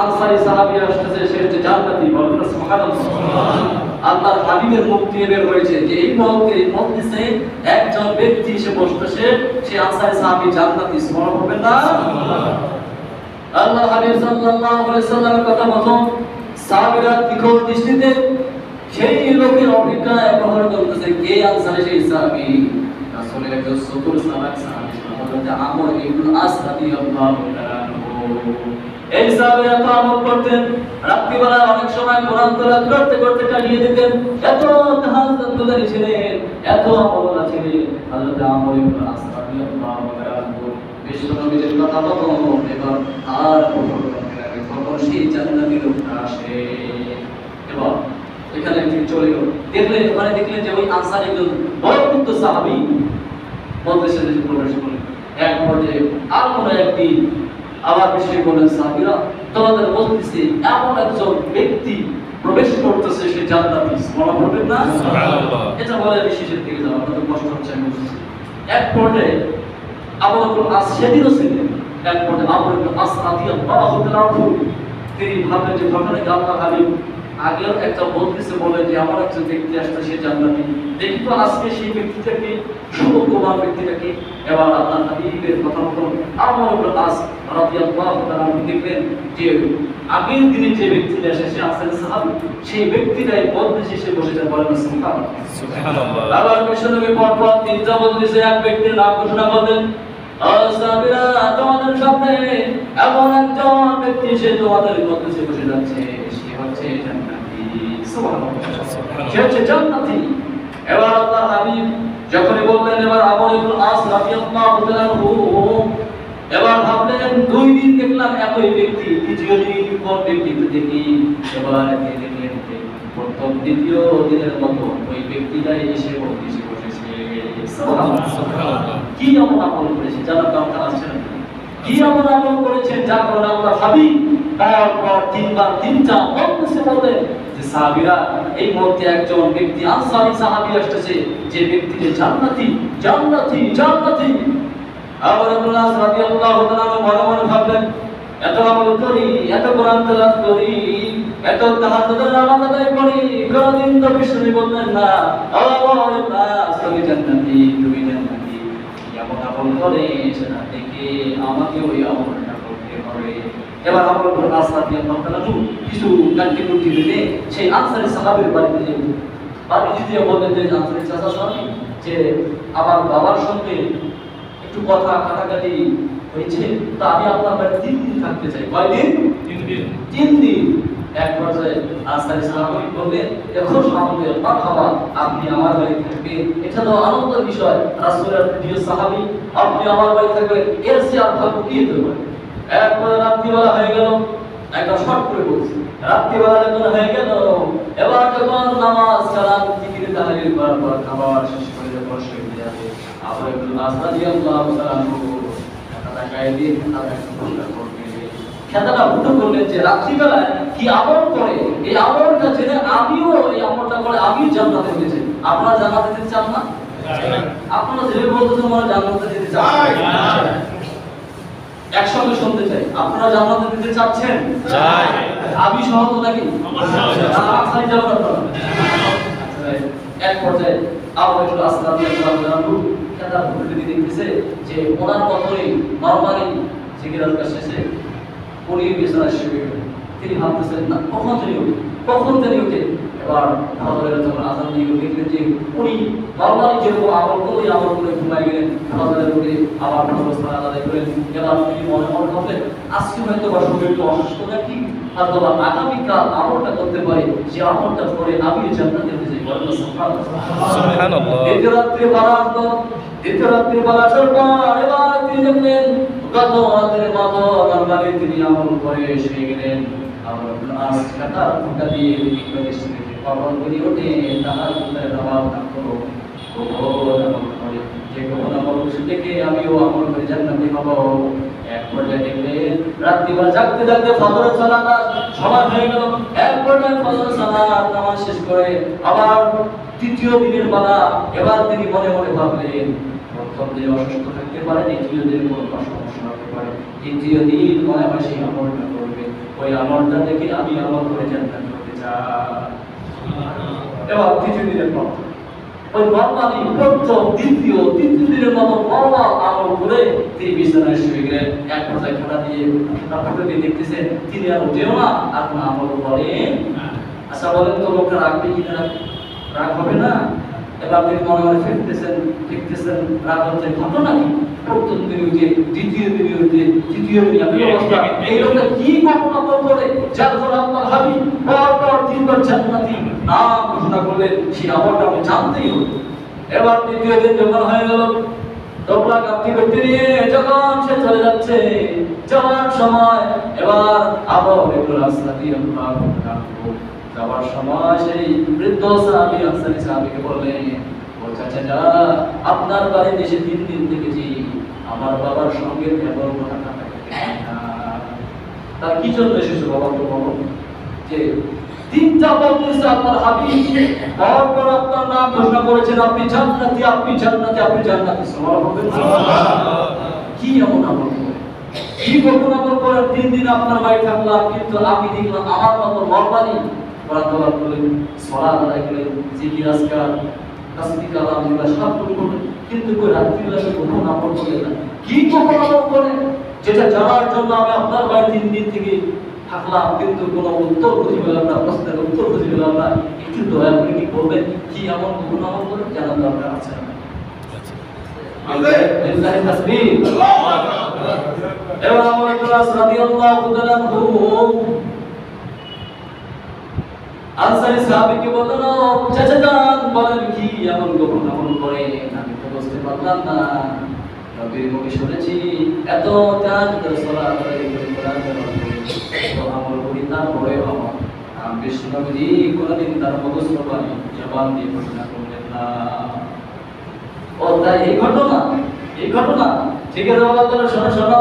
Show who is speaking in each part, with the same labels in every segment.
Speaker 1: আনসারী সাহাবী আসছে, সে হচ্ছে জান্নাতি। বলেন সুবহানাল্লাহ। আল্লাহর হাবিবের মুখ দিয়ে বের হয়েছে যে এই মজলিসে একজন ব্যক্তি এসে বসতেছে, সে আনসারী সাহাবী জান্নাতি। সুবহানাল্লাহ বলবেন না? আল্লাহর হাবিব সাল্লাল্লাহু আলাইহি ওয়াসাল্লামের কথা মতো সাহাবীরা তীক্ষ্ণ দৃষ্টিতে সেই লোকের অপেক্ষায় প্রহর করতেছে, কে আনসারী সেই সাহাবী। রাসূলের একজন চতুর সাহাবী হযরত আমর ইবনে আস রাদিয়াল্লাহু তাআলা এই সাহাবীরা তো আমল করতেন, রাত্রিবেলা অনেক সময় কোরআন তেলাওয়াত করতে করতে কাটিয়ে দিতেন। এত তাহাজ্জুদ গুজারি ছিলেন, এত আমলওয়ালা ছিলেন হযরত আমর ইবনে আস রাদিয়াল্লাহু তাআলা। বিশ্বনবীর কথা মতো এবার আর কখন সেই জান্নাতি লোকটা আসে এবং এখানে তিনি চলে গেল। দেখলেন ওখানে দেখলেন যে ওই আনসারী একজন বয়োবৃদ্ধ সাহাবী মজলিসে প্রবেশ করলেন। এক পর্যায়ে আর কোনো একদিন আবার বিষয় বলেন, সাহাবীরা তোমাদের মজলিসে এমন একজন ব্যক্তি প্রবেশ করতেছে, সে জান্নাতি। সুবহানাল্লাহ বলবেন না? সুবহানাল্লাহ। এটা বলে বিশেষের দিকে যাও, আপনাদের কষ্ট হচ্ছে। এক পর্যায়ে আবু বকর আস-সিদ্দিকও ছিলেন। এক পর্যায়ে আবু বকর আস-রাদিয়াল্লাহু তাআলা তিনি ভাবলেন যে ঘটনাটা আল্লাহর হাবিব আগেও একটা মজলিসে বলে যে আমার একজন ব্যক্তি আসছে, সে জান্নাতি। দেখি তো আজকে সেই ব্যক্তিটাকে, সুবর্ণবান ব্যক্তিটাকে। এবার আল্লাহর হাবিবের কথা মতো আবু বকর আস রাদিয়াল্লাহু তাআলা দেখলেন যে আগের দিনে যে ব্যক্তিটা এসেছে আনসারী সাহাবী, সেই ব্যক্তিটাই মজলিসে এসে বসেছেন। বলেন সুবহানাল্লাহ। সুবহানাল্লাহ। আবার বিশ্বনবী পরপর তিনটা মজলিসে এক ব্যক্তির নাম ঘোষণা করলেন, সাহাবীরা তোমাদের সামনে এমন একজন ব্যক্তি এসে তোমাদের মজলিসে বসে যাচ্ছে, সে হচ্ছে জান্নাতি। সুবহানাল্লাহ। সে হচ্ছে জান্নাতি। এবার আল্লাহর হাবিব যখনই বললেন, এবার আবু বকর আস রাদিয়াল্লাহু তাআলা এবার ভাবলেন, দুই দিন দেখলাম একই ব্যক্তি, তৃতীয় দিন কোন ব্যক্তিকে দেখি। এবার দেখলেন প্রথম দ্বিতীয় দিনের মতো ওই ব্যক্তিটাই এসে বসে বসেছে। সুবহানাল্লাহ। কি এমন আমল করেছে জানার দরকার আছে না? কি এমন আমল করেছেন যার কারণে আল্লাহর হাবিব পরপর তিনবার তিনটা মজলিসে বললেন যে সাহাবীরা এই মুহূর্তে একজন ব্যক্তি আনসারী সাহাবী আসছে, যে ব্যক্তিটি জান্নাতি জান্নাতি জান্নাতি। আবু বকর রাদিয়াল্লাহু তাআলা মনে মনে ভাবলেন, এত আমল করি, এত কোরআন তেলাওয়াত করি, এত তাহাজ্জুদের নামাজ আদায় করি, কোনদিন তো বিষ্ণু বললেন না তুমি জান্নাতি, তুমি জান্নাতি। এমন আমল করে সেটা দেখে আমাকে ওই আমলটা করতে হবে। এবার আবু বকর রাদিয়াল্লাহু তাআলা কিছু কন্টিনিউটি দিলে সেই আনসারী সাহাবীর বাড়িতে গিয়ে বললেন যে আনসারী চাচা সাহেব, যে আমার বাবার সঙ্গে একটু কথা কাটাকাটি হয়েছে, তো আমি আপনার বাড়িতে 3 দিন থাকতে চাই। কয়দিন? 3 দিন। 3 দিন। এক পর্যায়ে আনসারী সাহাবী বললেন, এখন আমাদের মারহাবা, আপনি আমার বাড়িতে থাকবেন, এটা তো আনন্দের বিষয়। রাসূলের প্রিয় সাহাবী, আপনি আমার বাড়িতে থাকবেন, এর চেয়ে আর ভালো কি হতে পারে? একবার রাত্রিবেলা হয়ে গেল, একটা শর্ট করে বলছি, রাত্রিবেলা যখন হয়ে গেল, এবার যখন নামাজ কালাম জিকির তাহলিল করার পর খাবার শেষ করে যখন শুয়ে যাবে, আবু বকর রাদিয়াল্লাহু তাআলা টাকা গায়ে দিয়ে খেতাটা উঠে করলেন যে রাত্রিবেলায় কি আমল করে, এই আমলটা জেনে আমিও এই আমলটা করে আমিও জান্নাতে যেতে চাই। আপনারা জান্নাতে যেতে চান না? আপনারা যে বলতেছেন আমরা জান্নাতে যেতে চাই, একসঙ্গে শুনতে চাই। আপনারা জান্নাতে যেতে চাচ্ছেন? চাই। আমি সহ তো নাকি আনসারী যাবেন আপনারা? এক পর্যায়ে আবু বকর রাদিয়াল্লাহু তাআলা খেতা উঠে দিয়ে দেখতেছে যে ওনার মতই নরমালি জিকিরাত শেষে উনি বিছানায় শুয়ে গেলেন। তিনি ভাবতেছেন না কখন তিনি উঠে এবার ফজরের যখন আযান দিয়ে দেখলেন যে উনি নরমালি যেরকম আমল করে ওই আমল করে ঘুমায় গেলেন। ফজরের উঠে আবার ফজর সালাত আদায় করেন। এবার তিনি মনে মনে ভাবলেন, আজকে হয়তো বা শরীর একটু অসুস্থ নাকি, হয়তো বা আগামীকাল আমলটা করতে পারে, যে আমলটা করে আমি জান্নাতে যেতে চাই। বলেন সুবহানাল্লাহ। দ্বিতীয় রাত্রে বেলা আসার পর এবার তিনি দেখলেন গত রাতের মতো নরমালি তিনি আমল করে শুয়ে গেলেন। আবার খাতা ফুটা দিয়ে কবর করে ওঠে তাহার ভিতরে নামাজ করো যে কখন আমল দেখে আমিও আমল করে জান্নাতি হব। এক পর্যায়ে দেখলেন রাত্রিবেলা জাগতে জাগতে ফজরের সালাত সময় হয়ে গেল। এক পর্যায়ে ফজরের সালাত নামাজ শেষ করে আবার তৃতীয় দিনের বেলা এবার তিনি মনে মনে ভাবলেন, প্রথম দিন অসুস্থ থাকতে পারে, দ্বিতীয় দিন কোনো সমস্যা হতে পারে, তৃতীয় দিন মনে হয় সেই আমলটা করবে। ওই আমলটা দেখে আমি আমল করে জান্নাতে যেতে চাই। এবার তৃতীয় দিনের পর ওই নরমালি প্রথম তৃতীয় দিনের মতো নরমাল আমল করে তিনি বিছানায় শুয়ে গেলেন। এক পর্যায়ে খানা দিয়ে দেখতেছেন তিনি আর উঠেও না, আর কোনো আমল করেন। আচ্ছা বলেন তো লোকটা রাখবে কিনা? রাগ হবে না? এবার তিনি মনে মনে দেখতেছেন রাগ হচ্ছে। ঘটনা কি? প্রথম দিন হইতে দ্বিতীয় দিন হইতে তৃতীয় দিন অবস্থা এই লোকটা কি ঘটনা করে যার জন্য আপনার হাবিব বারবার তিনবার জান্নাতি নাম ঘোষণা করলেন, সেই আমলটা আমি জানতেই হবে। এবার তৃতীয় দিন যখন হয়ে গেল, তোমরা কাপটি করতে নিয়ে যখন সে চলে যাচ্ছে, যাওয়ার সময় এবার আবার একটু রাস্তা দিয়ে আমরা যাওয়ার সময় সেই বৃদ্ধ সাহাবী আনসারী সাহাবীকে বললেন, ও চাচা, আপনার বাড়িতে এসে 3 দিন থেকেছি, আমার বাবার সঙ্গে কেবল কথা না। তার কি জন্য এসেছো বাবা? তো বলো যে 3টা বলতেছে আপনার হাবিব বারবার আপনার নাম ঘোষণা করেছেন, আপনি জান্নাতি, আপনি জান্নাতি, আপনি জান্নাতি। সুবহানাল্লাহ। কি এমন আমল করে, কি গোপন আমল করে 3 দিন আপনার বাড়ি থাকলাম, কিন্তু আমি দেখলাম আমার মতো নরমালি পড়াশোনা করলেন, সালাত আদায় করলেন, জিকির আজকার, তাসবিহ কালাম এগুলো সব করলেন, কিন্তু কই রাত্রিবেলা গোপন আমল করলেন না। কি গোপন আমল করে যেটা জানার জন্য আমি আপনার বাড়ি 3 দিন থেকে থাকলাম, কিন্তু কোনো উত্তর খুঁজে পেলাম না, প্রশ্নের উত্তর খুঁজে পেলাম না? একটু দয়া করে কি বলবেন কি এমন গোপন আমল করে জানার দরকার আছে? এবার আমার রাদিয়াল্লাহু তাআলা আনসারী সাহাবীকে বললেন, চাচা যান বলেন কি এমন গোপন আমল করে? আমি তো বুঝতে পারলাম না। নবীর মুখে শুনেছি এত ত্যাগ করে সালাত আদায় করে কোরআন তেলাওয়াত করে তো আমল করি, তারপরেও আমল বিষ্ণু নবী কোনদিন তার মধুস্রবাণী জবান দিয়ে ঘোষণা করলেন না। ও তাই এই ঘটনা ঠিক আছে বাবা, তাহলে শোনো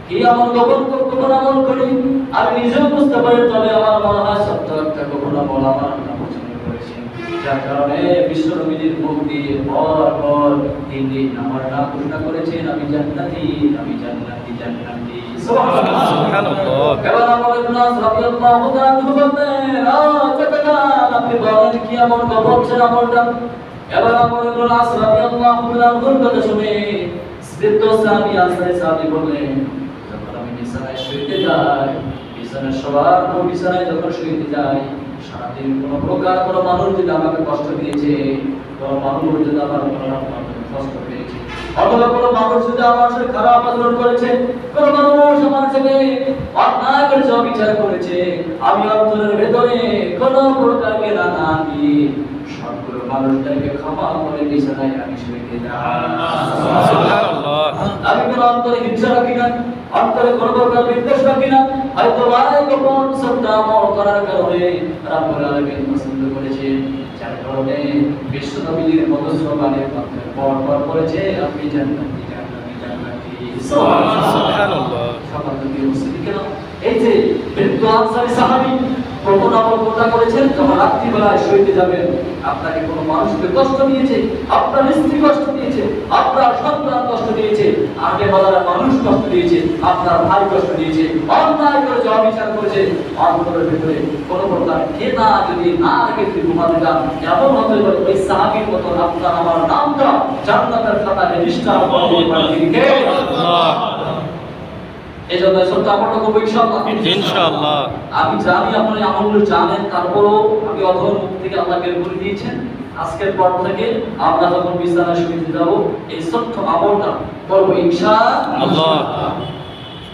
Speaker 1: কি আমল গোপন আমল করি আমি নিজেও বুঝতে পারি, তবে আমার মনে হয় সত্য একটা গোপন আমল আমার আল্লাহ পছন্দ করেছেন, যার কারণে বিশ্ব নবীর মুখ দিয়ে পর 3 দিন আমার নাম ঘোষণা করেছেন, আমি জান্নাতি, আমি জান্নাতি, জান্নাতি। সুবহানাল্লাহ। এবার আমার ইবনে রাদিয়াল্লাহু তাআলা বললেন, চাচা আপনি বলেন কি আমল গোপন ছিল আমলটা? এবার আমার ইবনে রাদিয়াল্লাহু তাআলার কথা শুনে বৃদ্ধ সাহাবী আনসারী সাহাবী বললেন, বিছানায় শুইতে যাই, বিছানায় শোয়ার পর বিছানায় যখন শুইতে যাই, সারাদিন কোনো প্রকার কোনো মানুষ যদি আমাকে কষ্ট দিয়েছে, কোনো মানুষ যদি আমার কষ্ট পেয়েছে, অথবা কোনো মানুষ যদি আমার সাথে খারাপ আচরণ করেছে, কোনো মানুষ আমার সাথে অন্যায় করেছে, অবিচার করেছে, আমি অন্তরের ভেতরে কোনো প্রকার কেনা না দিয়ে সবগুলো মানুষটাকে ক্ষমা করে বিছানায় আমি শুইতে যাই। সুবহানাল্লাহ। আমি কোনো অন্তরে হিংসা রাখি না, অন্তরে কোনো প্রকার বিদ্বেষ রাখি না। হয়তো ভাই গোপন সত্য আমল করার কারণে রাব্বুল আলামিন পছন্দ করেছে, যার কারণে বিশ্ব নবীর মধুস্রবাণীর পথে পর করেছে, আপনি জান্নাতি, জান্নাতি, জান্নাতি। সুবহানাল্লাহ। সমাজকে মুসলিম কেন এই যে বৃদ্ধ আনসারী সাহাবী গোপন আমল কোনটা করেছেন? যখন রাত্রিবেলায় শুইতে যাবেন, আপনাকে কোনো মানুষকে কষ্ট দিয়েছে, আপনার স্ত্রী কষ্ট দিয়েছে, আপনার সন্তান কষ্ট দিয়েছে, আগে বাজারের মানুষ কষ্ট দিয়েছে, আপনার ভাই কষ্ট দিয়েছে, অন্যায় করেছে, অবিচার করেছে, অন্তরের ভিতরে কোনো প্রকার ঘৃণা যদি না রেখে যদি ঘুমাতে যান, এমন হতে পারে ওই সাহাবীর মতো আপনার আমার নামটা জান্নাতের খাতায় রেজিস্টার করে দিতে পারে কে? আল্লাহ। এজন্য সত্য আমলটা করব ইনশাআল্লাহ। ইনশাআল্লাহ। আমি জানি আপনি আমলগুলো জানেন, তারপরেও আমি অধর মুখ থেকে আল্লাহ বের করে দিয়েছেন। আজকের পর থেকে আমরা যখন বিছানায় শুইতে যাব, এই সত্য আমলটা করব ইনশাআল্লাহ।